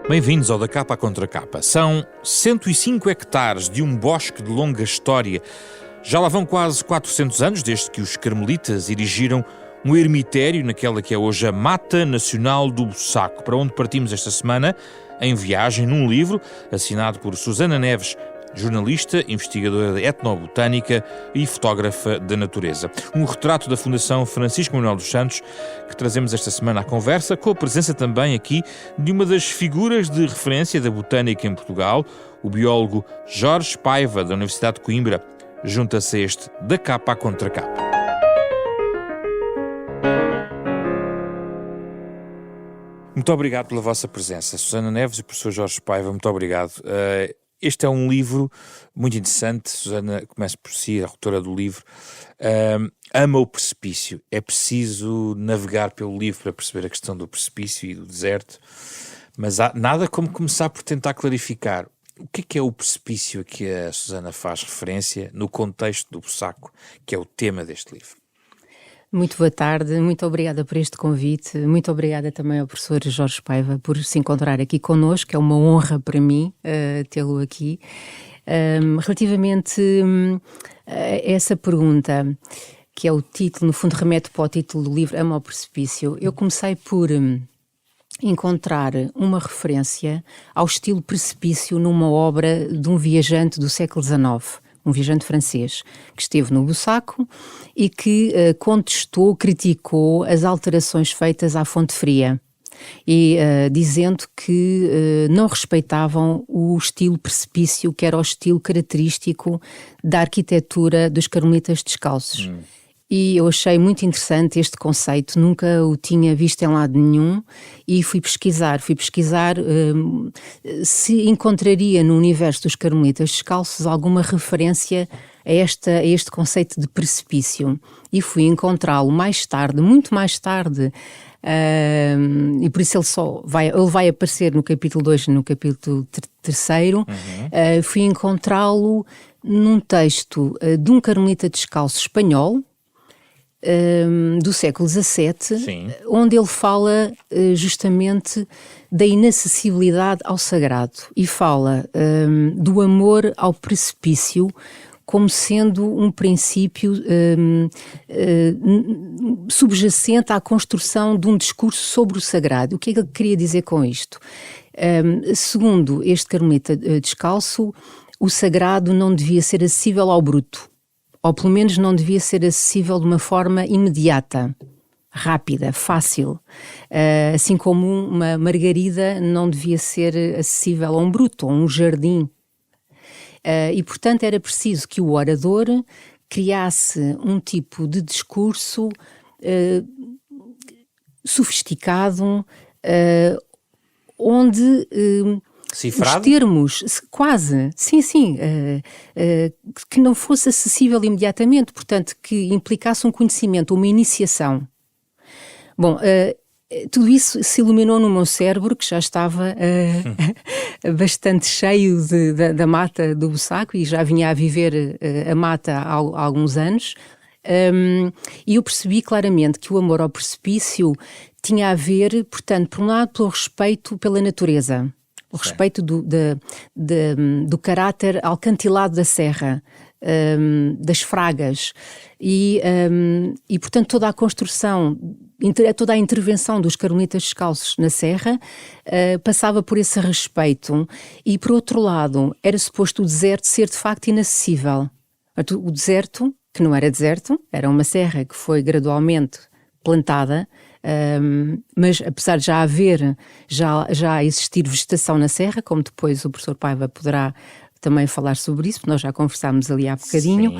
Bem-vindos ao Da Capa à Contra Capa. São 105 hectares de um bosque de longa história. Já lá vão quase 400 anos desde que os carmelitas erigiram um ermitério naquela que é hoje a Mata Nacional do Bussaco, para onde partimos esta semana em viagem num livro assinado por Susana Neves, jornalista, investigadora de etnobotânica e fotógrafa da natureza. Um retrato da Fundação Francisco Manuel dos Santos que trazemos esta semana à conversa, com a presença também aqui de uma das figuras de referência da botânica em Portugal, o biólogo Jorge Paiva, da Universidade de Coimbra. Junta-se a este Da Capa à Contra Capa. Muito obrigado pela vossa presença, Susana Neves e o professor Jorge Paiva, muito obrigado. Este é um livro muito interessante. Susana, começa por si, a autora do livro. Ama o precipício. É preciso navegar pelo livro para perceber a questão do precipício e do deserto, mas nada como começar por tentar clarificar o que é o precipício a que a Susana faz referência no contexto do Bussaco, que é o tema deste livro. Muito boa tarde, muito obrigada por este convite, muito obrigada também ao professor Jorge Paiva por se encontrar aqui connosco, é uma honra para mim tê-lo aqui. Relativamente a essa pergunta, que é o título, no fundo remete para o título do livro, Ama ao Precipício, eu comecei por encontrar uma referência ao estilo precipício numa obra de um viajante do século XIX, um viajante francês, que esteve no Bussaco e que contestou, criticou as alterações feitas à Fonte Fria e dizendo que não respeitavam o estilo precipício, que era o estilo característico da arquitetura dos carmelitas descalços. E eu achei muito interessante este conceito, nunca o tinha visto em lado nenhum e fui pesquisar se encontraria no universo dos carmelitas descalços alguma referência a este conceito de precipício. E fui encontrá-lo mais tarde, muito mais tarde, e por isso ele vai aparecer no capítulo 2 e no capítulo 3. Fui encontrá-lo num texto de um carmelita descalço espanhol, do século XVII, onde ele fala justamente da inacessibilidade ao sagrado e fala do amor ao precipício como sendo um princípio subjacente à construção de um discurso sobre o sagrado. O que é que ele queria dizer com isto? Segundo este carmelita descalço, o sagrado não devia ser acessível ao bruto, ou pelo menos não devia ser acessível de uma forma imediata, rápida, fácil. Assim como uma margarida não devia ser acessível a um bruto, ou a um jardim. E, portanto, era preciso que o orador criasse um tipo de discurso sofisticado, onde cifrado? Os termos, quase, que não fosse acessível imediatamente, portanto, que implicasse um conhecimento, uma iniciação. Bom, tudo isso se iluminou no meu cérebro, que já estava bastante cheio da mata do Bussaco e já vinha a viver a mata há alguns anos. E eu percebi claramente que o amor ao precipício tinha a ver, portanto, por um lado, pelo respeito pela natureza, o respeito do caráter alcantilado da serra, das fragas e, portanto, toda a construção, toda a intervenção dos carmelitas descalços na serra passava por esse respeito e, por outro lado, era suposto o deserto ser de facto inacessível. O deserto, que não era deserto, era uma serra que foi gradualmente plantada, mas apesar de já existir vegetação na serra, como depois o professor Paiva poderá também falar sobre isso, porque nós já conversámos ali há bocadinho,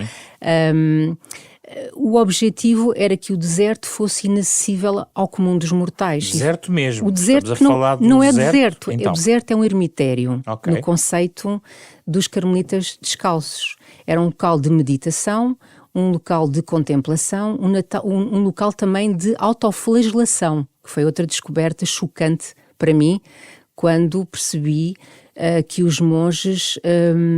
o objetivo era que o deserto fosse inacessível ao comum dos mortais. Deserto mesmo. O deserto que não é deserto, então. O deserto é um ermitério, no conceito dos carmelitas descalços. Era um local de meditação, um local de contemplação, um local também de autoflagelação. que foi outra descoberta chocante para mim, quando percebi que os monges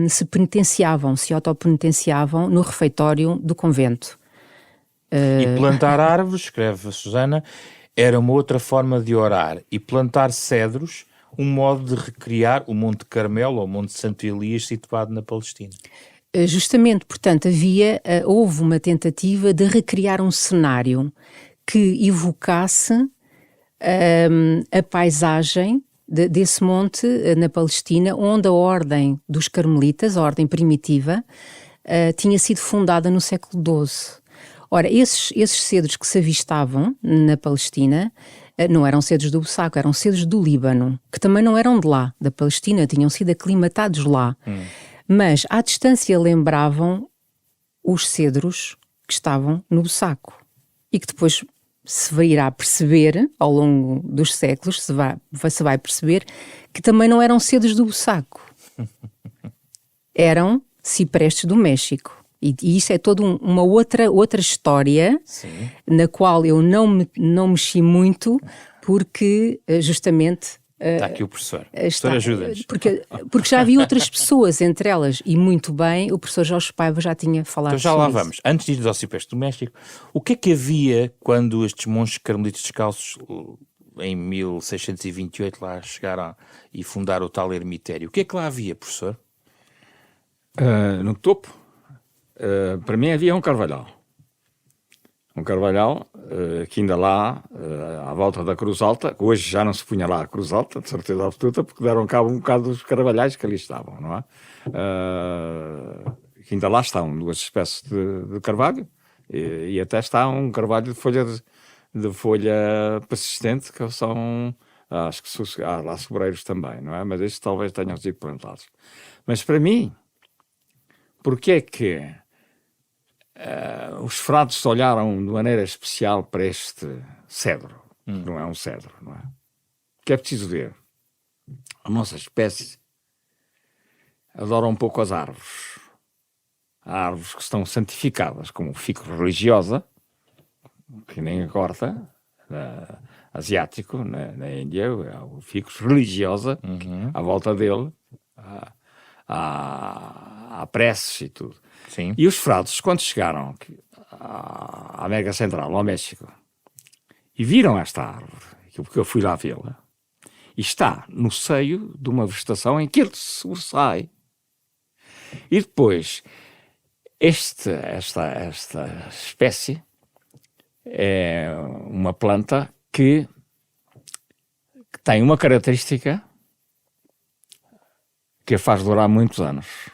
se autopenitenciavam no refeitório do convento. E plantar árvores, escreve a Susana, era uma outra forma de orar. E plantar cedros, um modo de recriar o Monte Carmelo ou o Monte Santo Elias situado na Palestina. Justamente, portanto, houve uma tentativa de recriar um cenário que evocasse a paisagem desse monte na Palestina, onde a ordem dos Carmelitas, a ordem primitiva, tinha sido fundada no século XII. Ora, esses cedros que se avistavam na Palestina não eram cedros do Bussaco, eram cedros do Líbano, que também não eram de lá, da Palestina, tinham sido aclimatados lá. Mas, à distância, lembravam os cedros que estavam no Bussaco. E que depois se irá perceber, ao longo dos séculos, se vai perceber que também não eram cedros do Bussaco. Eram ciprestes do México. E isso é toda uma outra história. Sim. Na qual eu não mexi muito, porque justamente... Está aqui o professor. Professor, ajuda-nos. Porque já havia outras pessoas entre elas, e muito bem, o professor Jorge Paiva já tinha falado então já sobre lá isso. vamos. Antes de ir ao cipreste do México, o que é que havia quando estes monges carmelitas descalços, em 1628, lá chegaram e fundaram o tal ermitério? O que é que lá havia, professor? No topo, para mim havia um carvalhal. Um carvalhal que ainda lá, à volta da Cruz Alta, que hoje já não se punha lá a Cruz Alta, de certeza absoluta, porque deram cabo um bocado dos carvalhais que ali estavam, não é? Que ainda lá estão duas espécies de carvalho, e até está um carvalho de folha persistente, que são, acho que há lá sobreiros também, não é? Mas estes talvez tenham sido plantados. Mas para mim, porque é que os frades olharam de maneira especial para este cedro? Não é um cedro, não é? Que é preciso ver. A nossa espécie adora um pouco as árvores. Há árvores que estão santificadas, como o fico religiosa, que nem a corta, asiático, na Índia, o fico religiosa, à volta dele, há preces e tudo. Sim. E os frades, quando chegaram à América Central, ao México, e viram esta árvore, porque eu fui lá vê-la, e está no seio de uma vegetação em que ele se sobressai. E depois, esta espécie é uma planta que tem uma característica que a faz durar muitos anos.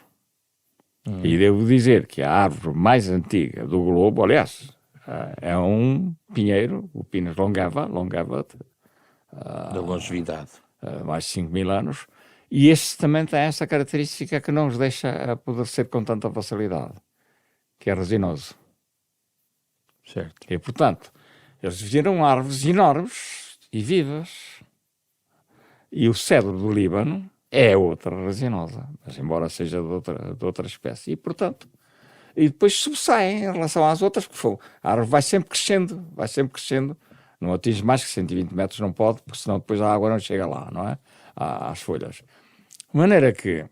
E devo dizer que a árvore mais antiga do globo, aliás, é um pinheiro, o Pinus longeva Da longevidade. mais de 5.000 anos, e este também tem essa característica que não os deixa apodrecer com tanta facilidade, que é resinoso. Certo. E, portanto, eles viram árvores enormes e vivas. E o cedro do Líbano é outra resinosa, mas embora seja de outra espécie. E, portanto, e depois sobressaem em relação às outras, porque a árvore vai sempre crescendo. Não atinge mais que 120 metros, não pode, porque senão depois a água não chega lá, não é? Às folhas. De maneira que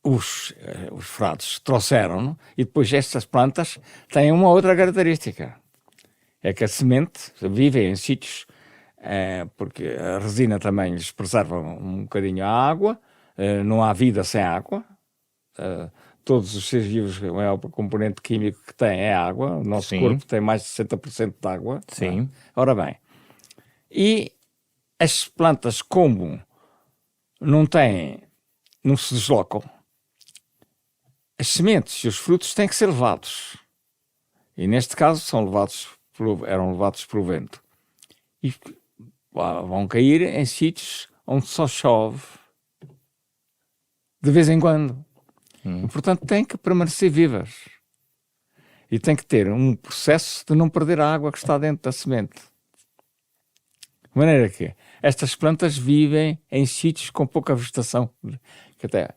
os frades trouxeram, e depois estas plantas têm uma outra característica. É que a semente vive em sítios, porque a resina também lhes preserva um bocadinho a água, não há vida sem água, todos os seres vivos, o maior componente químico que tem é água, o nosso corpo tem mais de 60% de água. Sim. Ora bem, e as plantas, como não se deslocam, as sementes e os frutos têm que ser levados. E neste caso eram levados pelo vento. E vão cair em sítios onde só chove de vez em quando. E, portanto, têm que permanecer vivas. E tem que ter um processo de não perder a água que está dentro da semente. De maneira que estas plantas vivem em sítios com pouca vegetação. Que até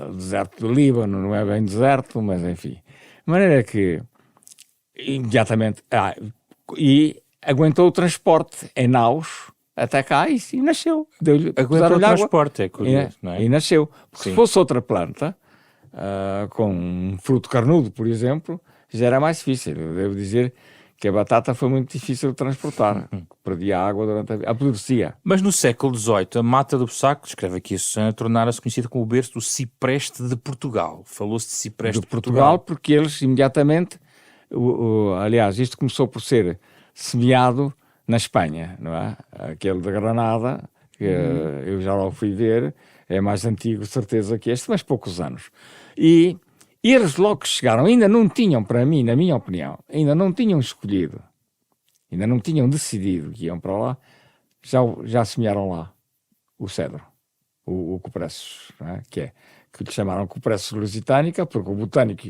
o deserto do Líbano não é bem deserto, mas enfim. De maneira que imediatamente... e aguentou o transporte em naus até cá e nasceu. Aguentou o transporte, é curioso, não é? E nasceu. Porque Sim. se fosse outra planta, com um fruto carnudo, por exemplo, já era mais difícil. Eu devo dizer que a batata foi muito difícil de transportar. Perdia água durante apodrecia. Mas no século XVIII, a mata do Bussaco, descreve aqui a Susana, tornara-se conhecida como o berço do cipreste de Portugal. Falou-se de cipreste De Portugal, porque eles imediatamente... aliás, isto começou por ser semeado na Espanha, não é? Aquele de Granada, que eu já lá fui ver, é mais antigo, certeza, que este, mas poucos anos. E eles logo que chegaram, ainda não tinham, para mim, na minha opinião, ainda não tinham escolhido, ainda não tinham decidido que iam para lá, já semearam lá o cedro, o cupressus, não é? Que lhe chamaram cupressus lusitanica, porque o botânico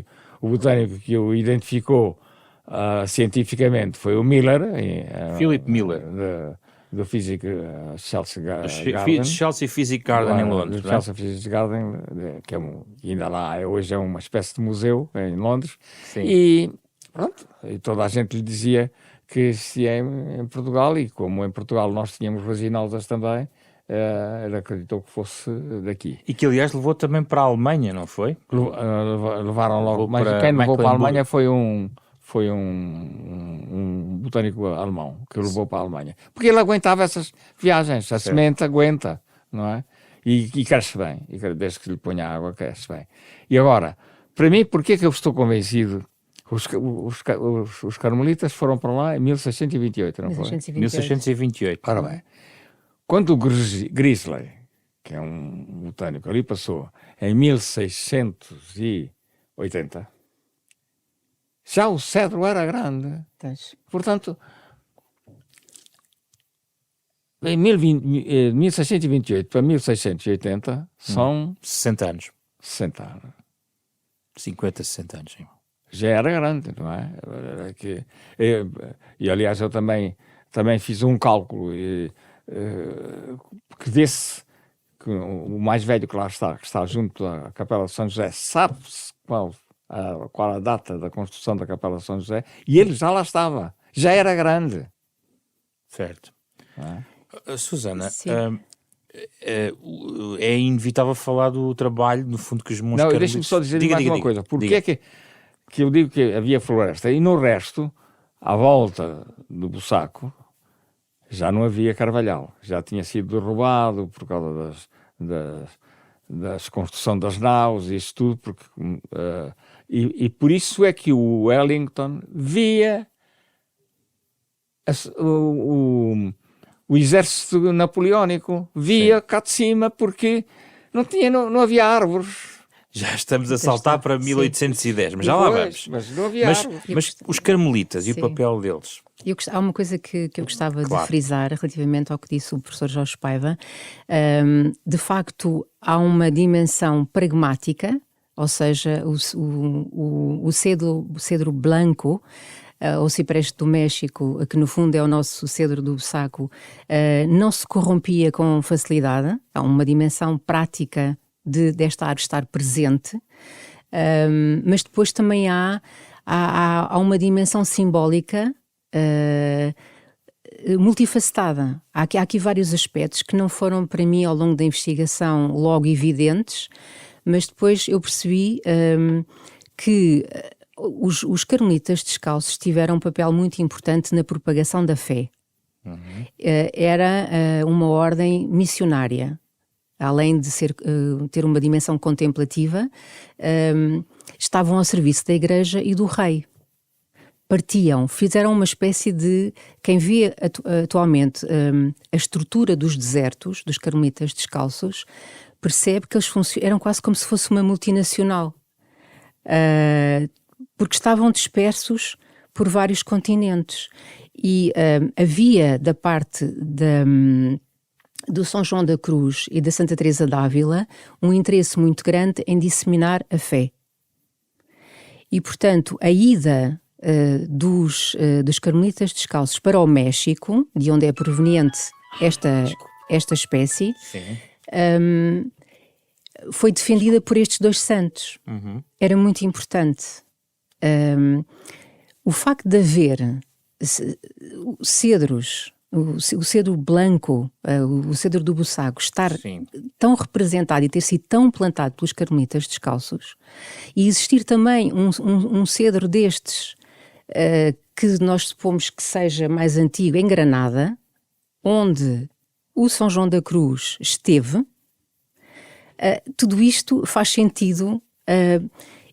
que o identificou cientificamente foi o Miller, Philip Miller, do Physics Chelsea Garden. Chelsea Physics Garden em Londres. Chelsea Physics Garden, que ainda lá hoje é uma espécie de museu em Londres. Sim. E pronto, e toda a gente lhe dizia que existia em Portugal, e como em Portugal nós tínhamos vasinaldas também, ele acreditou que fosse daqui. E que, aliás, levou também para a Alemanha, não foi? Levaram logo, mas quem levou para a Alemanha foi um botânico alemão que levou para a Alemanha. Porque ele aguentava essas viagens, a semente aguenta, não é? E cresce bem, desde que lhe ponha água, cresce bem. E agora, para mim, porquê que eu estou convencido? Os carmelitas foram para lá em 1628, não foi? 1628. Ora bem, quando o Grizzly, que é um botânico, ali passou em 1680, já o cedro era grande. Portanto, em 1628 para 1680 são 60 anos. 60 anos. 50, 60 anos, sim. Já era grande, não é? E aliás, eu também fiz um cálculo que desse, que o mais velho que lá está, que está junto à Capela de São José, sabe-se qual a data da construção da Capela de São José, e ele já lá estava, já era grande. Certo. Susana, Sim. é inevitável falar do trabalho, no fundo, que os monges Não, deixa-me só dizer mais uma coisa. Porquê é que eu digo que havia floresta? E no resto, à volta do Bussaco, já não havia carvalhal. Já tinha sido derrubado por causa das construção das naus e isso tudo. Porque, e por isso é que o Wellington via o exército napoleónico, via cá de cima, porque não havia árvores. Já estamos a saltar para 1810, mas já lá vamos. Mas não havia árvores. Mas os carmelitas e o papel deles? Há uma coisa que eu gostava de frisar relativamente ao que disse o professor Jorge Paiva. De facto, há uma dimensão pragmática, ou seja, o cedro branco, o cipreste do México, que no fundo é o nosso cedro do Bussaco, não se corrompia com facilidade. Há uma dimensão prática desta árvore estar presente, mas depois também há uma dimensão simbólica multifacetada. Há aqui vários aspectos que não foram para mim ao longo da investigação logo evidentes, mas depois eu percebi que os carmelitas descalços tiveram um papel muito importante na propagação da fé. Era uma ordem missionária. Além de ter uma dimensão contemplativa, estavam ao serviço da Igreja e do Rei. Fizeram uma espécie de... Quem vê atualmente a estrutura dos desertos, dos carmelitas descalços, percebe que eles eram quase como se fosse uma multinacional. Porque estavam dispersos por vários continentes. E havia da parte do São João da Cruz e da Santa Teresa d'Ávila um interesse muito grande em disseminar a fé. E, portanto, a ida dos carmelitas descalços para o México, de onde é proveniente esta espécie, foi defendida por estes dois santos. Era muito importante. O facto de haver cedros, o cedro branco, o cedro do Bussago, estar tão representado e ter sido tão plantado pelos carmelitas descalços, e existir também um cedro destes, que nós supomos que seja mais antigo, em Granada, onde o São João da Cruz esteve, tudo isto faz sentido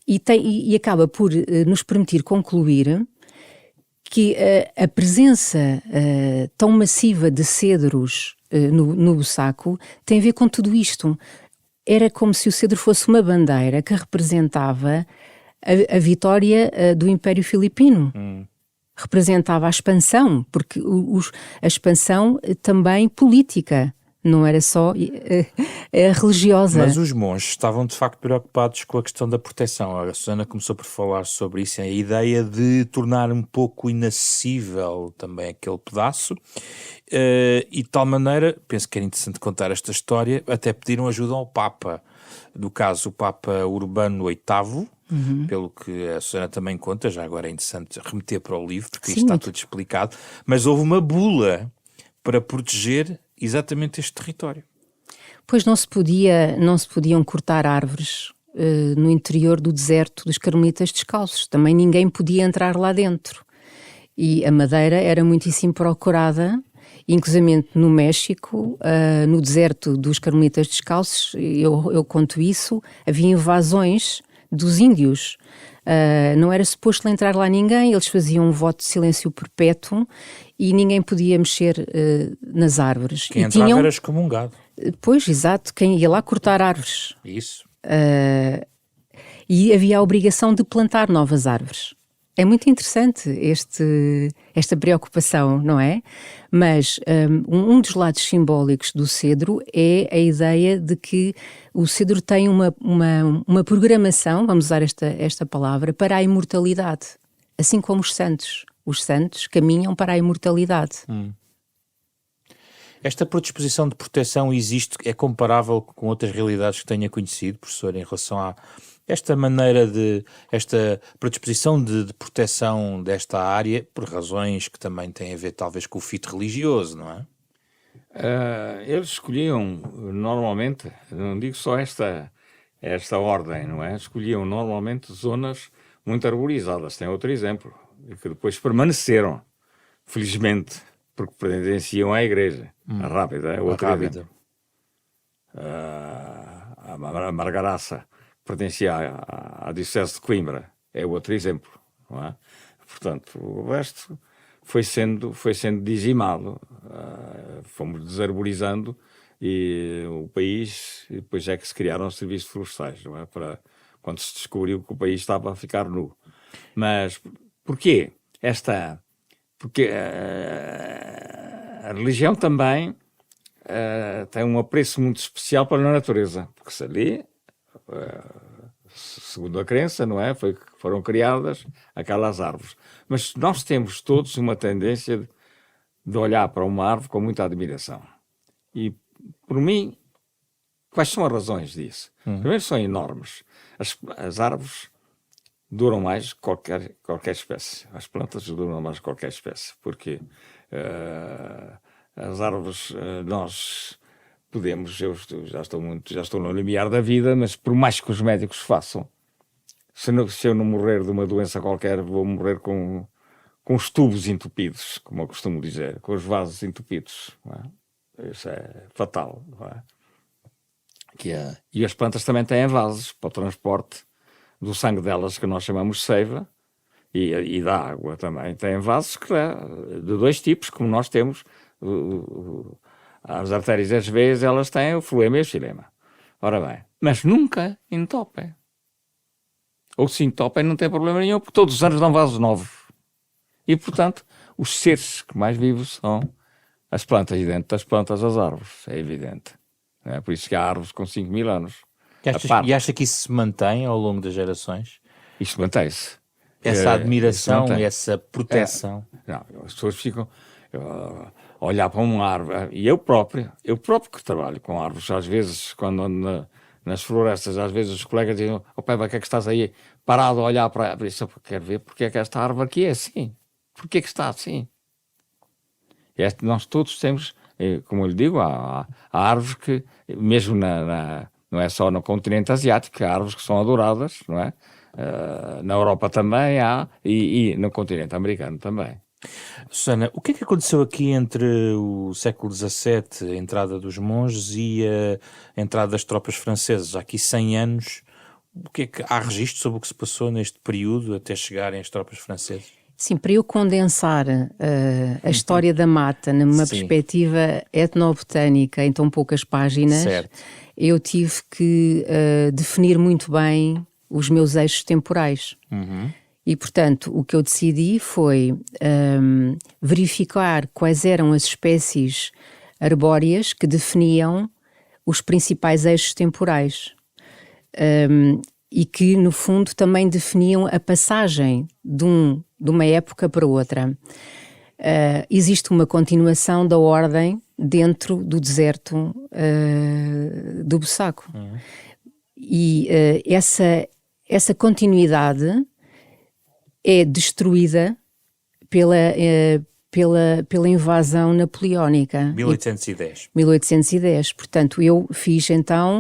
e acaba por nos permitir concluir que a presença tão massiva de cedros no Bussaco tem a ver com tudo isto. Era como se o cedro fosse uma bandeira que representava a vitória do Império Filipino. Representava a expansão, porque a expansão também política, não era só religiosa. Mas os monges estavam de facto preocupados com a questão da proteção. A Susana começou por falar sobre isso, a ideia de tornar um pouco inacessível também aquele pedaço, e de tal maneira, penso que era interessante contar esta história, até pediram ajuda ao Papa, no caso o Papa Urbano VIII, pelo que a Susana também conta, já agora é interessante remeter para o livro, porque isto está tudo explicado, mas houve uma bula para proteger exatamente este território. Pois não se podiam cortar árvores no interior do deserto dos carmelitas descalços, também ninguém podia entrar lá dentro, e a madeira era muitíssimo procurada, inclusive no México, no deserto dos carmelitas descalços, eu conto isso, havia invasões dos índios, não era suposto entrar lá ninguém, eles faziam um voto de silêncio perpétuo e ninguém podia mexer nas árvores. Quem entrava era excomungado. Pois, exato, quem ia lá cortar árvores. Isso. E havia a obrigação de plantar novas árvores. É muito interessante esta preocupação, não é? Mas um dos lados simbólicos do cedro é a ideia de que o cedro tem uma programação, vamos usar esta palavra, para a imortalidade. Assim como os santos. Os santos caminham para a imortalidade. Esta predisposição de proteção é comparável com outras realidades que tenha conhecido, professor, em relação a esta maneira esta predisposição de proteção desta área, por razões que também têm a ver talvez com o fito religioso, não é? Eles escolhiam normalmente, não digo só esta ordem, não é? Escolhiam normalmente zonas muito arborizadas. Tem outro exemplo, que depois permaneceram, felizmente, porque pertenciam à igreja. A Rábida é outro exemplo. A Margaraça pertencia à Diocese de Coimbra, é outro exemplo, não é? Portanto, o resto foi sendo dizimado, fomos desarborizando e o país, e depois é que se criaram os serviços florestais, não é? Quando se descobriu que o país estava a ficar nu. Mas porquê? Porque a religião também tem um apreço muito especial para a natureza, porque se ali, segundo a crença, não é? Foram criadas aquelas árvores. Mas nós temos todos uma tendência de olhar para uma árvore com muita admiração. E, por mim, quais são as razões disso? Primeiro, são enormes. As árvores duram mais que qualquer espécie. As plantas duram mais que qualquer espécie. Porque as árvores, nós podemos, eu já estou no limiar da vida, mas por mais que os médicos façam, se eu não morrer de uma doença qualquer, vou morrer com os tubos entupidos, como eu costumo dizer, com os vasos entupidos. Não é? Isso é fatal. Não é? E as plantas também têm vasos para o transporte do sangue delas, que nós chamamos seiva, e da água também. Têm vasos de dois tipos, como nós temos. As artérias e as veias, elas têm o floema e o xilema. Ora bem, mas nunca entopem. Ou se entopem, não tem problema nenhum, porque todos os anos dão vasos novos. E, portanto, os seres que mais vivos são as plantas, e dentro das plantas as árvores, é evidente. É por isso que há árvores com 5.000 anos. E acha que isso se mantém ao longo das gerações? Isto mantém-se. Essa admiração e essa proteção. Não, as pessoas ficam a olhar para uma árvore. E eu próprio que trabalho com árvores, às vezes, quando ando nas florestas, às vezes os colegas dizem: "Oh, Peba, o que é que estás aí parado a olhar para isso? Eu quero ver porque é que esta árvore aqui é assim. porquê que está assim? Nós todos temos, como eu lhe digo, há árvores que, mesmo não é só no continente asiático, há árvores que são adoradas, não é? Na Europa também há, e no continente americano também. Susana, o que é que aconteceu aqui entre o século XVII, a entrada dos monges, e a entrada das tropas francesas? Há aqui 100 anos. O que é que há registro sobre o que se passou neste período até chegarem as tropas francesas? Sim, para eu condensar a história da mata numa Sim. perspectiva etnobotânica em tão poucas páginas, Certo. eu tive que definir muito bem os meus eixos temporais. E, portanto, o que eu decidi foi verificar quais eram as espécies arbóreas que definiam os principais eixos temporais. E que, no fundo, também definiam a passagem de uma época para outra. Existe uma continuação da ordem dentro do deserto do Bussaco. E essa continuidade é destruída pela invasão napoleónica. 1810. 1810. Portanto, eu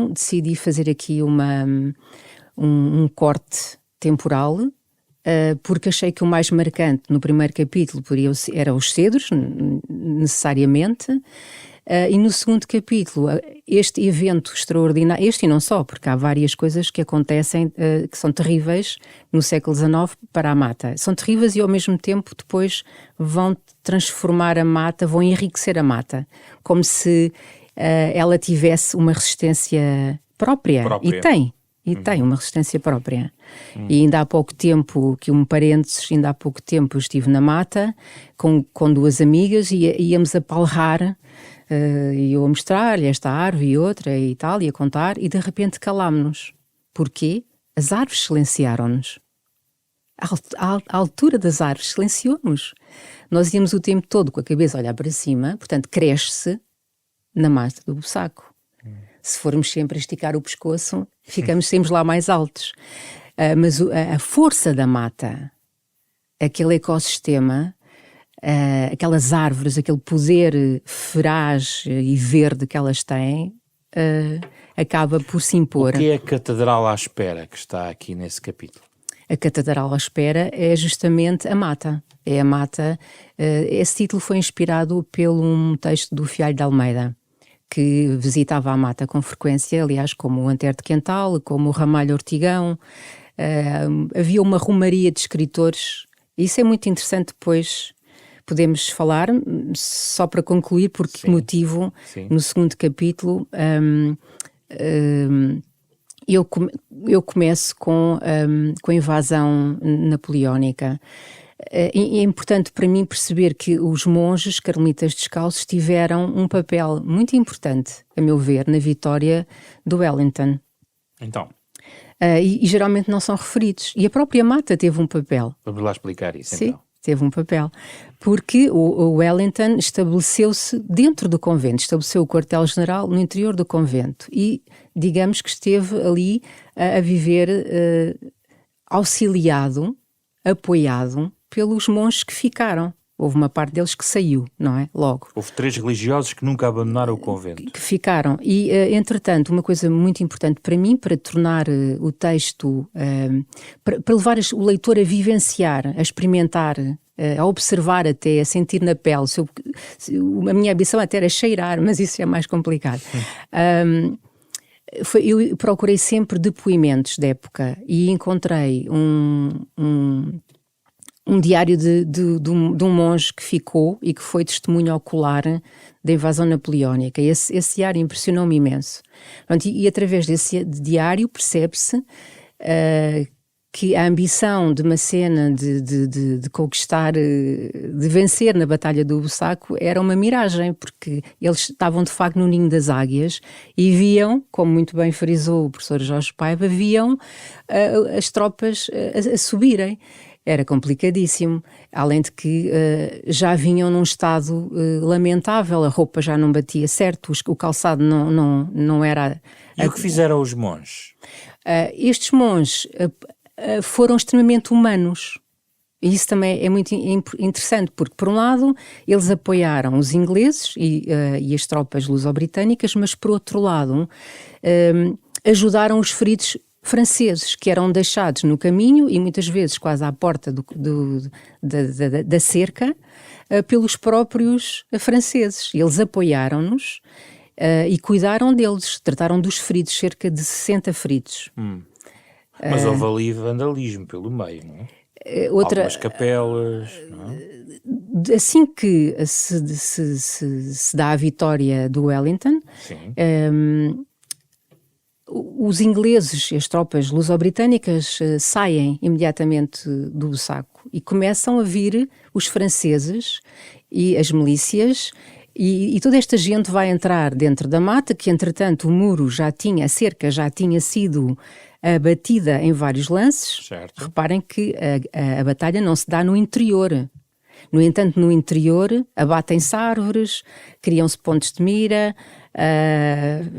decidi fazer aqui um corte temporal, porque achei que o mais marcante no primeiro capítulo eram os cedros, necessariamente, e no segundo capítulo, este evento extraordinário, este e não só, porque há várias coisas que acontecem que são terríveis no século XIX para a mata. São terríveis e ao mesmo tempo depois vão transformar a mata, vão enriquecer a mata, como se ela tivesse uma resistência própria. E tem uma resistência própria. E ainda há pouco tempo, ainda há pouco tempo eu estive na mata com duas amigas e íamos a palrar, e eu a mostrar-lhe esta árvore e outra e tal, e a contar, e de repente calámos-nos. Porquê? As árvores silenciaram-nos. A altura das árvores silenciou-nos. Nós íamos o tempo todo com a cabeça a olhar para cima, portanto cresce na mata do Bussaco. Se formos sempre a esticar o pescoço, ficamos sempre lá mais altos. Mas a força da mata, aquele ecossistema, aquelas árvores, aquele poder feraz e verde que elas têm, acaba por se impor. O que é a Catedral à Espera que está aqui nesse capítulo? A Catedral à Espera é justamente a mata. É a mata. Esse título foi inspirado pelo um texto do Fialho de Almeida, que visitava a mata com frequência, aliás, como o Antero de Quental, como o Ramalho Ortigão. Havia uma romaria de escritores. Isso é muito interessante, depois podemos falar, só para concluir, por que motivo, no segundo capítulo, eu começo com a invasão napoleónica. É importante para mim perceber que os monges carmelitas descalços tiveram um papel muito importante, a meu ver, na vitória do Wellington. Então? E geralmente não são referidos. E a própria mata teve um papel. Vamos lá explicar isso, Sim, então. teve um papel. Porque o Wellington estabeleceu-se dentro do convento, estabeleceu o quartel-general no interior do convento e, digamos que esteve ali a viver auxiliado, apoiado pelos monges que ficaram. Houve uma parte deles que saiu, não é? Logo. Houve 3 religiosos que nunca abandonaram o convento. Que ficaram. E, entretanto, uma coisa muito importante para mim, para tornar o texto, para levar o leitor a vivenciar, a experimentar, a observar até, a sentir na pele. A minha ambição até era cheirar, mas isso é mais complicado. Eu procurei sempre depoimentos da época e encontrei um diário de um monge que ficou e que foi testemunho ocular da invasão napoleónica. Esse diário impressionou-me imenso. E através desse diário percebe-se que a ambição de Macena de conquistar, de vencer na Batalha do Bussaco era uma miragem, porque eles estavam de facto no ninho das águias e viam, como muito bem frisou o professor Jorge Paiva, viam as tropas a subirem. Era complicadíssimo, além de que já vinham num estado lamentável, a roupa já não batia certo, o calçado não era... E o que fizeram os monges? Estes monges foram extremamente humanos. E isso também é muito interessante, porque, por um lado, eles apoiaram os ingleses e as tropas luso-britânicas, mas, por outro lado, ajudaram os feridos franceses, que eram deixados no caminho e muitas vezes quase à porta da cerca, pelos próprios franceses. Eles apoiaram-nos e cuidaram deles, trataram dos feridos, cerca de 60 feridos. Mas houve ali vandalismo pelo meio, não é? Algumas capelas, não é? Assim que se dá a vitória do Wellington, os ingleses e as tropas luso-britânicas saem imediatamente do saco e começam a vir os franceses e as milícias, e toda esta gente vai entrar dentro da mata, que entretanto o muro a cerca já tinha sido abatida em vários lances. Certo. Reparem que a batalha não se dá no interior. No entanto, no interior abatem-se árvores, criam-se pontos de mira,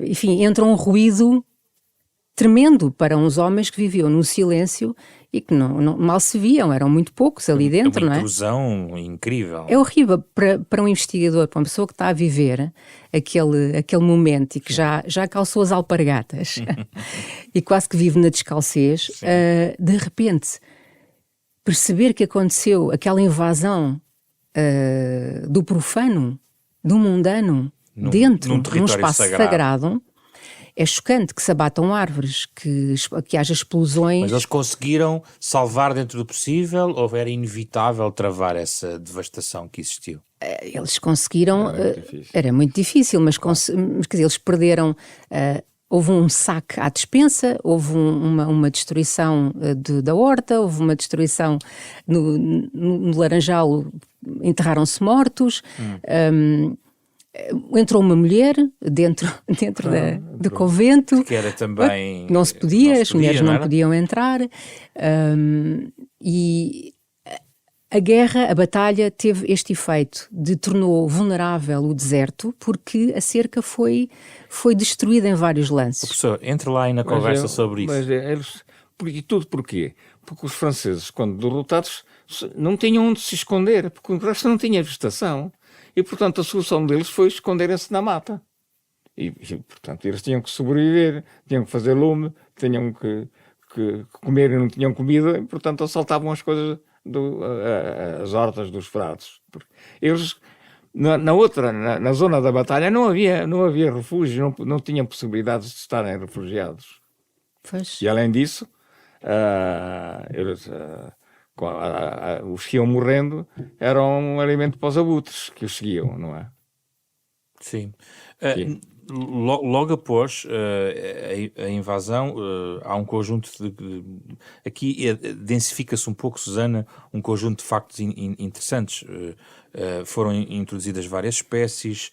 enfim, entra um ruído tremendo para uns homens que viviam no silêncio e que não mal se viam, eram muito poucos ali dentro, não é? Uma intrusão incrível. É horrível para um investigador, para uma pessoa que está a viver aquele momento e que já calçou as alpargatas e quase que vive na descalcez, de repente perceber que aconteceu aquela invasão do profano, do mundano, dentro de um espaço sagrado. É chocante que se abatam árvores, que haja explosões. Mas eles conseguiram salvar dentro do possível ou era inevitável travar essa devastação que existiu? Eles conseguiram, era muito difícil, mas quer dizer, eles perderam, houve um saque à despensa, houve uma destruição da horta, houve uma destruição no Laranjal, enterraram-se mortos, entrou uma mulher dentro do convento, que era também não se podia, as mulheres não podiam entrar, e a guerra, a batalha teve este efeito de tornou vulnerável o deserto, porque a cerca foi destruída em vários lances. Professor, entre lá aí na conversa sobre isso. Tudo porquê? Porque os franceses, quando derrotados, não tinham onde se esconder, porque o resto não tinha vegetação. E, portanto, a solução deles foi esconderem-se na mata. E, portanto, eles tinham que sobreviver, tinham que fazer lume, tinham que comer e não tinham comida, e, portanto, assaltavam as coisas, as hortas dos frades. Eles, na zona da batalha, não havia refúgio, não tinham possibilidades de estarem refugiados. Pois. E, além disso, eles... os que iam morrendo eram um alimento para os abutres que os seguiam, não é? Sim. Logo após a invasão, há um conjunto aqui densifica-se um pouco, Susana, um conjunto de factos interessantes. Foram introduzidas várias espécies,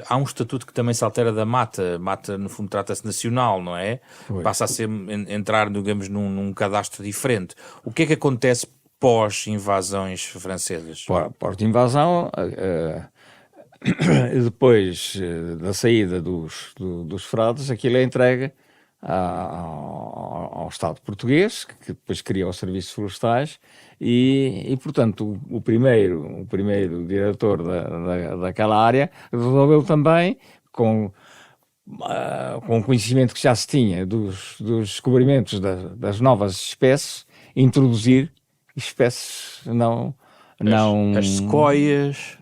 há um estatuto que também se altera da mata, no fundo trata-se nacional, não é? Pois. Passa a entrar, digamos, num cadastro diferente. O que é que acontece pós-invasões francesas? Pós-invasão, depois da saída dos frades, aquilo é entregue ao Estado português, que depois cria os serviços florestais, e portanto, o primeiro diretor daquela área resolveu também, com o conhecimento que já se tinha dos descobrimentos das novas espécies, introduzir espécies as sequoias...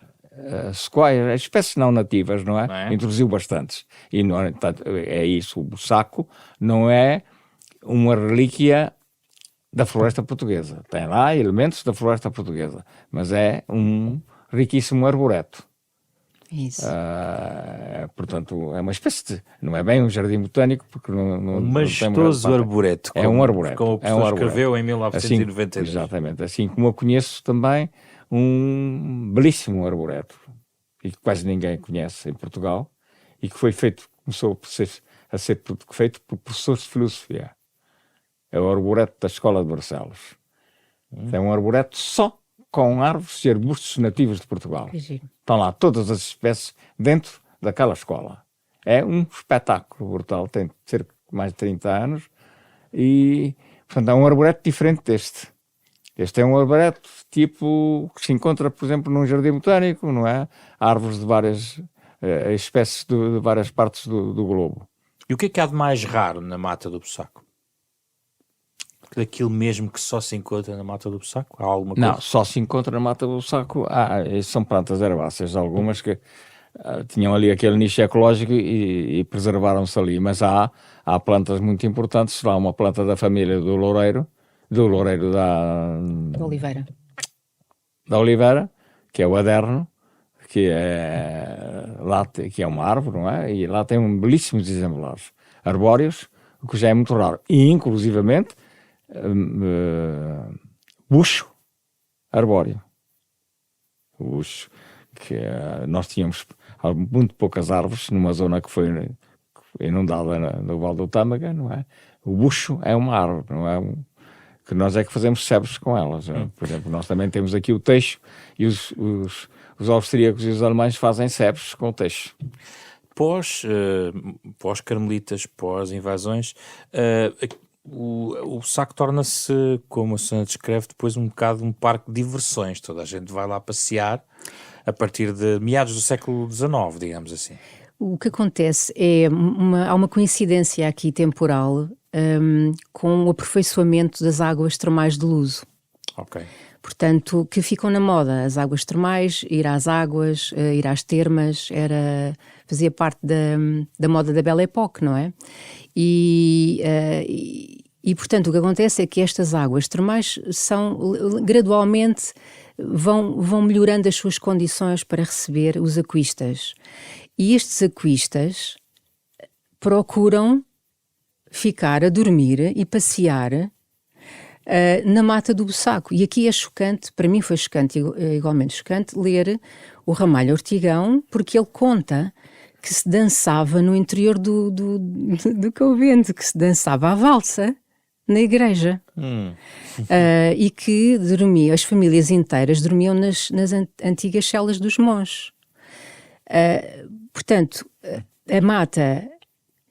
as espécies não nativas, não é? Introduziu bastantes. E, portanto, é isso, o bussaco não é uma relíquia da floresta portuguesa. Tem lá elementos da floresta portuguesa, mas é um riquíssimo arboreto. Isso. Portanto, é uma espécie não é bem um jardim botânico, porque não majestoso arboreto. É um arboreto. Como o professor escreveu em 1992. Exatamente. Assim como eu conheço também um belíssimo arboreto, e que quase ninguém conhece em Portugal, e que começou a ser feito por professores de filosofia. É o arboreto da Escola de Barcelos. É um arboreto só com árvores e arbustos nativos de Portugal. Estão lá todas as espécies dentro daquela escola. É um espetáculo brutal, tem cerca de mais de 30 anos, e, portanto, é um arboreto diferente deste. Este é um arboreto tipo que se encontra, por exemplo, num jardim botânico, não é? Árvores de várias espécies de várias partes do globo. E o que é há de mais raro na Mata do Bussaco? Daquilo mesmo que só se encontra na Mata do Bussaco? Há alguma coisa? Não, só se encontra na Mata do Bussaco. São plantas herbáceas, algumas que tinham ali aquele nicho ecológico e preservaram-se ali. Mas há plantas muito importantes. Há uma planta da família do loureiro da Oliveira, que é o aderno, que é uma árvore, não é? E lá tem belíssimos exemplares arbóreos, o que já é muito raro. E, inclusivamente, bucho arbóreo. O bucho, que nós tínhamos muito poucas árvores numa zona que foi inundada no Vale do Tâmega, não é? O bucho é uma árvore, não é? Que nós é que fazemos sebes com elas. Por exemplo, nós também temos aqui o teixo e os austríacos e os alemães fazem sebes com o teixo. Pós carmelitas, pós invasões, o Bussaco torna-se, como a Susana descreve, depois um bocado um parque de diversões. Toda a gente vai lá passear a partir de meados do século XIX, digamos assim. O que acontece há uma coincidência aqui temporal com o aperfeiçoamento das águas termais de Luso. Ok. Portanto, que ficam na moda, as águas termais, ir às águas, ir às termas, fazia parte da moda da Belle Époque, não é? E, portanto, o que acontece é que estas águas termais gradualmente vão melhorando as suas condições para receber os aquistas. E estes aquistas procuram ficar a dormir e passear na Mata do Bussaco. E aqui é chocante, para mim foi chocante, igualmente chocante, ler o Ramalho Ortigão, porque ele conta que se dançava no interior do convento, que se dançava a valsa na igreja. E que as famílias inteiras dormiam nas antigas celas dos monges. Portanto, a Mata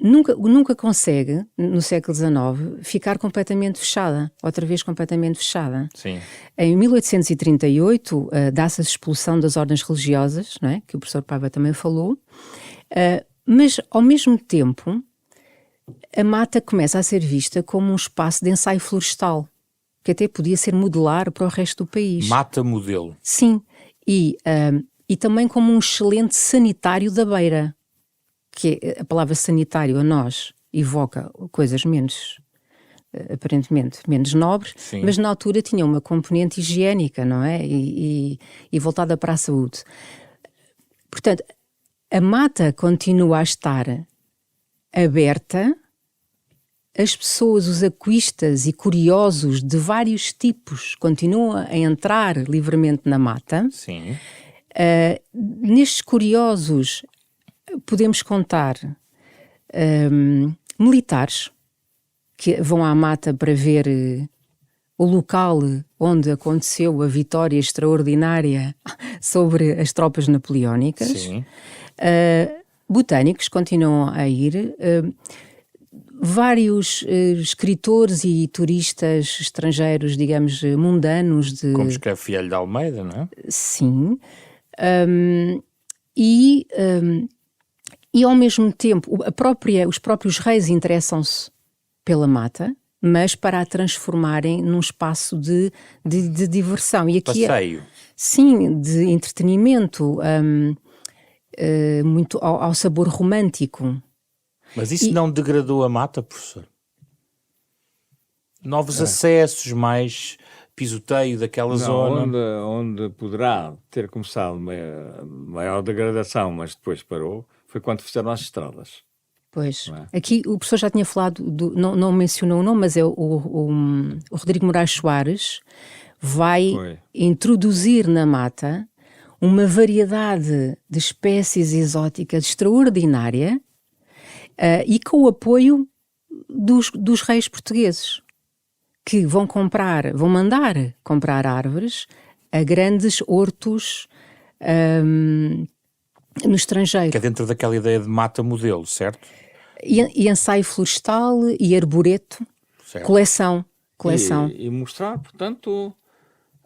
nunca consegue, no século XIX, ficar completamente fechada, outra vez completamente fechada. Sim. Em 1838, dá-se a expulsão das ordens religiosas, não é? Que o professor Paiva também falou, mas, ao mesmo tempo, a Mata começa a ser vista como um espaço de ensaio florestal, que até podia ser modelar para o resto do país. Mata modelo. Sim, e também como um excelente sanitário da beira, que a palavra sanitário a nós evoca coisas aparentemente menos nobres, sim, mas na altura tinha uma componente higiênica, não é? E voltada para a saúde. Portanto, a Mata continua a estar aberta, as pessoas, os aquistas e curiosos de vários tipos continuam a entrar livremente na Mata. Sim. Nestes curiosos podemos contar militares que vão à Mata para ver o local onde aconteceu a vitória extraordinária sobre as tropas napoleónicas. Sim. Botânicos continuam a ir. Vários escritores e turistas estrangeiros, digamos, mundanos. Como escreve Fialho de Almeida, não é? Sim. E ao mesmo tempo, os próprios reis interessam-se pela Mata, mas para a transformarem num espaço de diversão. E aqui passeio. Sim, de entretenimento, muito ao sabor romântico. Mas isso não degradou a Mata, professor? Novos acessos, mais pisoteio daquela zona? Onde poderá ter começado maior degradação, mas depois parou, foi quando fizeram as estradas. Pois, aqui o professor já tinha falado, não mencionou o nome, mas é o Rodrigo Moraes Soares vai introduzir na Mata uma variedade de espécies exóticas extraordinária e com o apoio dos reis portugueses, que vão mandar comprar árvores a grandes hortos no estrangeiro. Que é dentro daquela ideia de mata modelo, certo? E ensaio florestal e arboreto, certo. coleção. E mostrar, portanto,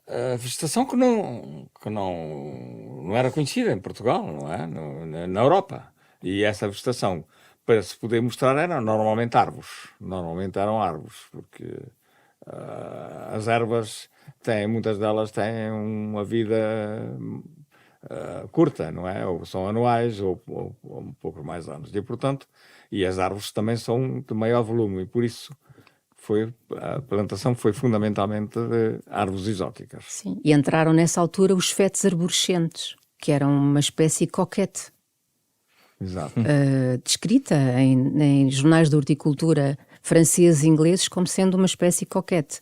a vegetação que não era conhecida em Portugal, não é? Na Europa. E essa vegetação, para se poder mostrar, normalmente eram árvores, porque as ervas muitas delas têm uma vida curta, não é? Ou são anuais, ou um pouco mais anos. E, portanto, as árvores também são de maior volume, e por isso a plantação foi fundamentalmente de árvores exóticas. Sim, e entraram nessa altura os fetos arborescentes, que eram uma espécie coquete. Exato. Descrita em jornais de horticultura franceses e ingleses como sendo uma espécie coquete.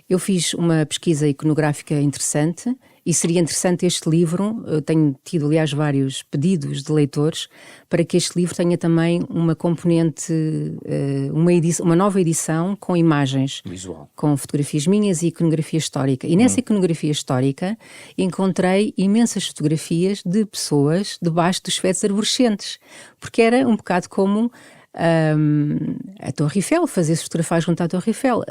Eu fiz uma pesquisa iconográfica interessante e seria interessante este livro, eu tenho tido aliás vários pedidos de leitores, para que este livro tenha também uma componente, uma nova edição com imagens. Visual. Com fotografias minhas e iconografia histórica. E nessa iconografia histórica encontrei imensas fotografias de pessoas debaixo dos fetos arborescentes, porque era um bocado como a Torre Eiffel, fazer-se fotografar junto à Torre Eiffel.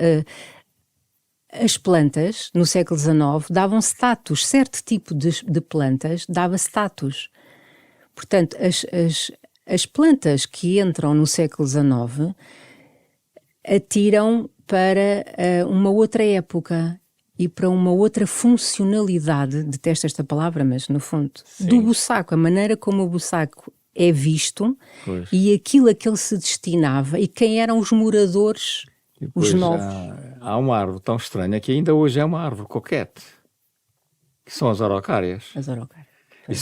As plantas, no século XIX, davam status. Certo tipo de plantas dava status. Portanto, as plantas que entram no século XIX atiram para uma outra época e para uma outra funcionalidade, detesto esta palavra, mas no fundo, do Bussaco, a maneira como o Bussaco é visto, Pois. e aquilo a que ele se destinava e quem eram os moradores, os novos. Há uma árvore tão estranha que ainda hoje é uma árvore coquete, que são as araucárias. As araucárias. E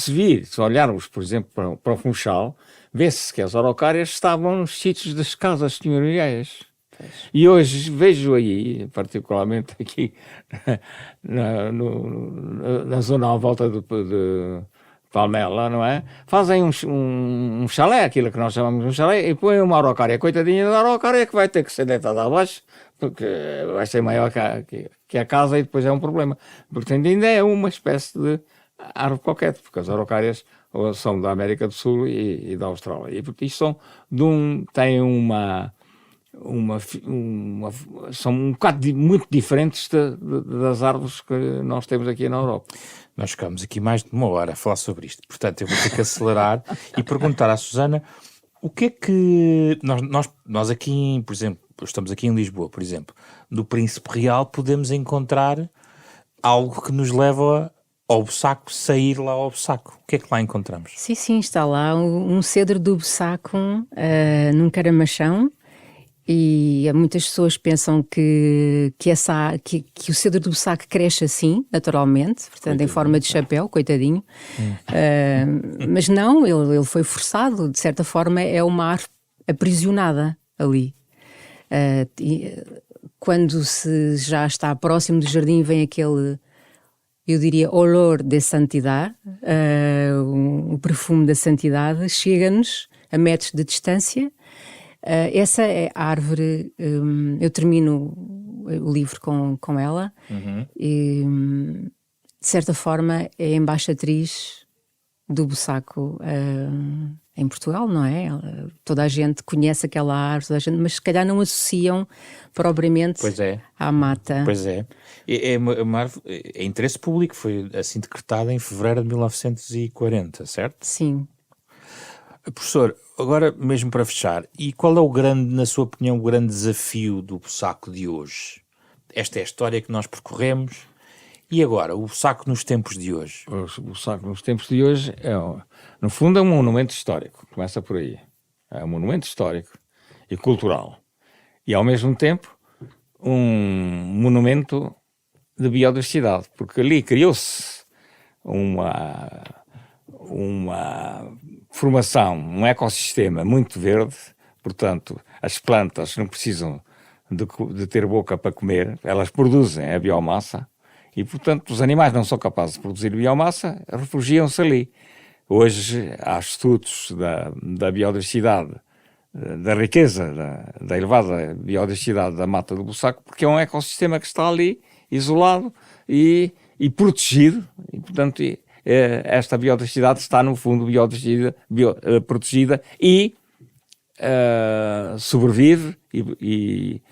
se olharmos, por exemplo, para o Funchal, vê-se que as araucárias estavam nos sítios das casas senhoriais. E hoje vejo aí, particularmente aqui na zona à volta de Palmela, não é? Fazem um chalé, aquilo que nós chamamos de um chalé, e põem uma araucária, coitadinha da araucária, que vai ter que ser deitada abaixo, porque vai ser maior que a casa e depois é um problema. Portanto, ainda é uma espécie de árvore coquete, porque as araucárias são da América do Sul e da Austrália. E porque isto têm são um bocado muito diferentes das árvores que nós temos aqui na Europa. Nós ficamos aqui mais de uma hora a falar sobre isto, portanto eu vou ter que acelerar e perguntar à Susana o que é que nós aqui, por exemplo, estamos aqui em Lisboa, por exemplo, no Príncipe Real podemos encontrar algo que nos leva ao Bussaco, sair lá ao Bussaco. O que é que lá encontramos? Sim, está lá um cedro do Bussaco num caramachão. E muitas pessoas pensam que o cedro do Bussaco cresce assim, naturalmente, portanto, em forma de chapéu, coitadinho. Mas não, ele foi forçado, de certa forma, é uma árvore aprisionada ali. Quando se já está próximo do jardim, vem aquele, eu diria, olor de santidade, o perfume da santidade, chega-nos a metros de distância. Essa é a árvore, eu termino o livro com ela, e de certa forma é embaixatriz do Bussaco em Portugal, não é? Toda a gente conhece aquela árvore, mas se calhar não associam propriamente à mata. Pois é. É uma árvore, é interesse público, foi assim decretada em fevereiro de 1940, certo? Sim. Professor, agora mesmo para fechar, e qual é na sua opinião, o grande desafio do Bussaco de hoje? Esta é a história que nós percorremos, e agora, o Bussaco nos tempos de hoje? O Bussaco nos tempos de hoje, no fundo, é um monumento histórico, começa por aí. É um monumento histórico e cultural. E, ao mesmo tempo, um monumento de biodiversidade, porque ali criou-se uma formação, um ecossistema muito verde, portanto, as plantas não precisam de ter boca para comer, elas produzem a biomassa e, portanto, os animais não são capazes de produzir biomassa, refugiam-se ali. Hoje há estudos da biodiversidade, da riqueza, da elevada biodiversidade da mata do Bussaco, porque é um ecossistema que está ali, isolado e protegido, e, portanto, esta biodiversidade está, no fundo, protegida e sobrevive e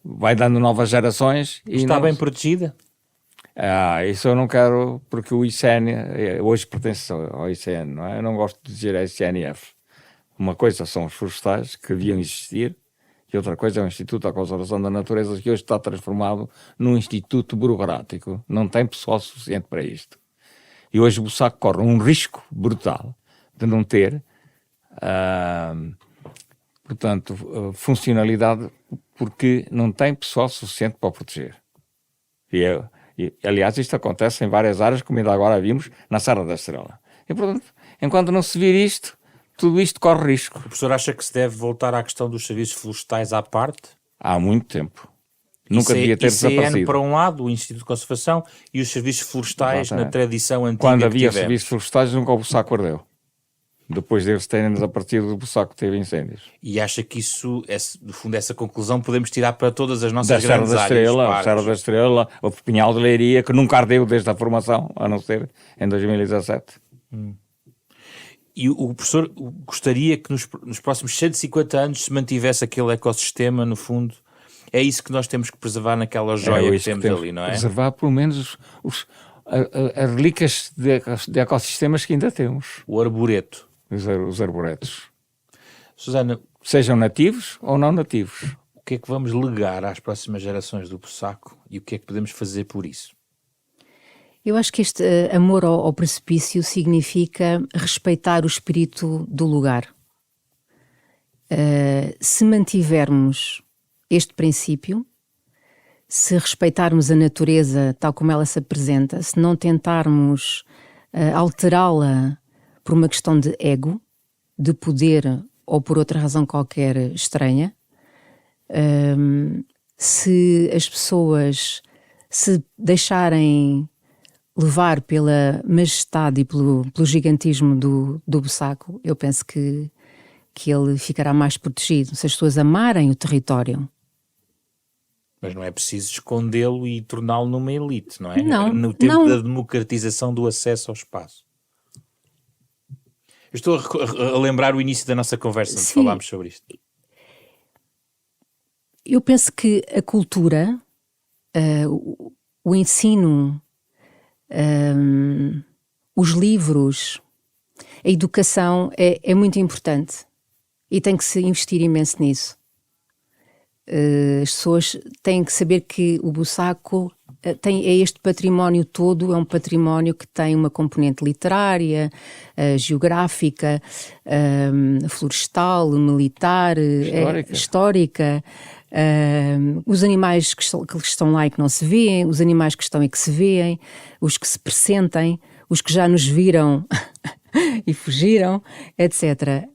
vai dando novas gerações. Está bem protegida? Isso eu não quero, porque o ICN, hoje pertence ao ICN, não é? Eu não gosto de dizer ICNF. Uma coisa são os florestais, que deviam existir, e outra coisa é o Instituto da Conservação da Natureza, que hoje está transformado num instituto burocrático. Não tem pessoal suficiente para isto. E hoje o Bussaco corre um risco brutal de não ter, portanto, funcionalidade, porque não tem pessoal suficiente para o proteger. Aliás, isto acontece em várias áreas, como ainda agora vimos na Serra da Estrela. E, portanto, enquanto não se vir isto, tudo isto corre risco. O professor acha que se deve voltar à questão dos serviços florestais à parte? Há muito tempo. Nunca devia ter desaparecido. Para um lado, o Instituto de Conservação, e os serviços florestais, exatamente, na tradição antiga. Quando havia serviços florestais, nunca o Bussaco ardeu. Depois deles terem desaparecido, o Bussaco teve incêndios. E acha que isso, no fundo, essa conclusão podemos tirar para todas as nossas grandes áreas? A Serra da Estrela, o Pinhal de Leiria, que nunca ardeu desde a formação, a não ser em 2017. E o professor gostaria que nos próximos 150 anos se mantivesse aquele ecossistema, no fundo? É isso que nós temos que preservar naquela joia que temos ali, não é? Preservar pelo menos as relíquias de ecossistemas que ainda temos. O arboreto. Os arboretos. Susana, sejam nativos ou não nativos. O que é que vamos legar às próximas gerações do Bussaco e o que é que podemos fazer por isso? Eu acho que este amor ao precipício significa respeitar o espírito do lugar. Se mantivermos este princípio, se respeitarmos a natureza tal como ela se apresenta, se não tentarmos alterá-la por uma questão de ego, de poder ou por outra razão qualquer estranha, se as pessoas se deixarem levar pela majestade e pelo gigantismo do Bussaco, eu penso que ele ficará mais protegido, se as pessoas amarem o território. Mas não é preciso escondê-lo e torná-lo numa elite, não é? Não, no tempo não. da democratização do acesso ao espaço. Eu estou a lembrar o início da nossa conversa, onde falámos sobre isto. Eu penso que a cultura, o ensino, os livros, a educação é muito importante e tem que se investir imenso nisso. As pessoas têm que saber que o Bussaco é este património todo, é um património que tem uma componente literária, geográfica, florestal, militar, histórica. Os animais que estão lá e que não se veem, os animais que estão e que se veem, os que se pressentem, os que já nos viram e fugiram, etc.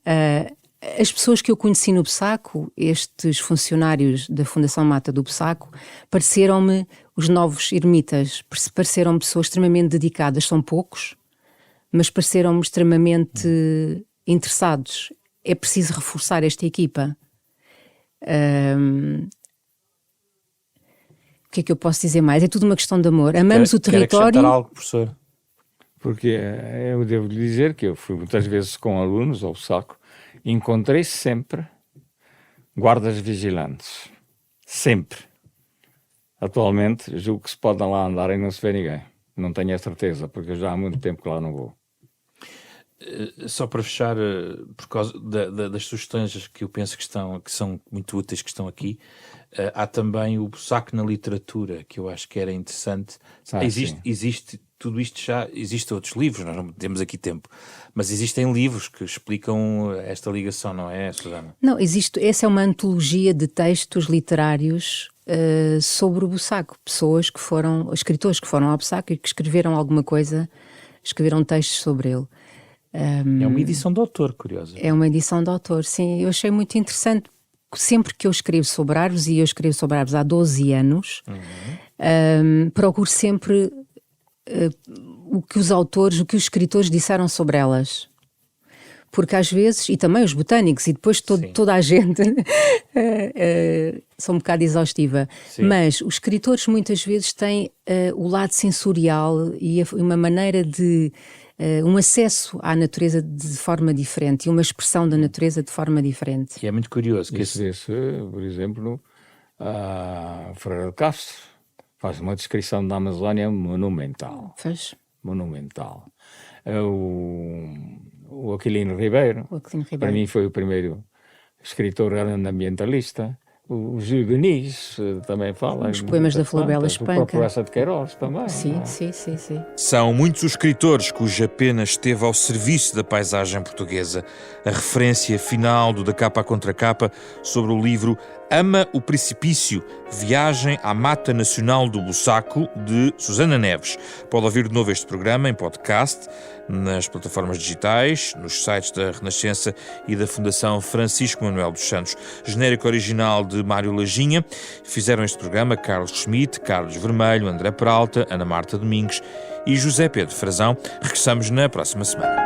As pessoas que eu conheci no Bussaco, estes funcionários da Fundação Mata do Bussaco, pareceram-me os novos ermitas, pareceram-me pessoas extremamente dedicadas, são poucos, mas pareceram-me extremamente interessados. É preciso reforçar esta equipa. O que é que eu posso dizer mais? É tudo uma questão de amor. Amamos o território. Quer acrescentar algo, professor? Porque eu devo lhe dizer que eu fui muitas vezes com alunos ao Bussaco, encontrei sempre guardas vigilantes. Sempre. Atualmente, julgo que se podem lá andar e não se vê ninguém. Não tenho a certeza, porque eu já há muito tempo que lá não vou. Só para fechar, por causa das sugestões que eu penso que são muito úteis, que estão aqui, há também o Bussaco na literatura, que eu acho que era interessante. Existe tudo isto já, existem outros livros, nós não temos aqui tempo, mas existem livros que explicam esta ligação, não é, Susana? Não, essa é uma antologia de textos literários sobre o Bussaco, escritores que foram ao Bussaco e que escreveram alguma coisa, escreveram textos sobre ele. É uma edição de autor, curiosa. É uma edição de autor, sim. Eu achei muito interessante, sempre que eu escrevo sobre árvores, e eu escrevo sobre árvores há 12 anos, procuro sempre o que os escritores disseram sobre elas. Porque às vezes, e também os botânicos, e depois toda a gente, sou um bocado exaustiva, mas os escritores muitas vezes têm o lado sensorial e uma maneira de... um acesso à natureza de forma diferente e uma expressão da natureza de forma diferente. E é muito curioso que por exemplo, a Ferreira de Castro. faz uma descrição da Amazónia monumental. Faz. Monumental. O Aquilino Ribeiro, para mim foi o primeiro escritor ambientalista. O Gil Denis também fala. Os poemas da Flabela Espanca. O próprio Essa de Queiroz também. Sim, é? sim. São muitos os escritores cuja pena esteve ao serviço da paisagem portuguesa. A referência final do Da Capa à Contra Capa sobre o livro Ama o Precipício, Viagem à Mata Nacional do Bussaco, de Susana Neves. Pode ouvir de novo este programa em podcast, nas plataformas digitais, nos sites da Renascença e da Fundação Francisco Manuel dos Santos. Genérico original de Mário Lajinha. Fizeram este programa Carlos Schmidt, Carlos Vermelho, André Peralta, Ana Marta Domingues e José Pedro Frazão. Regressamos na próxima semana.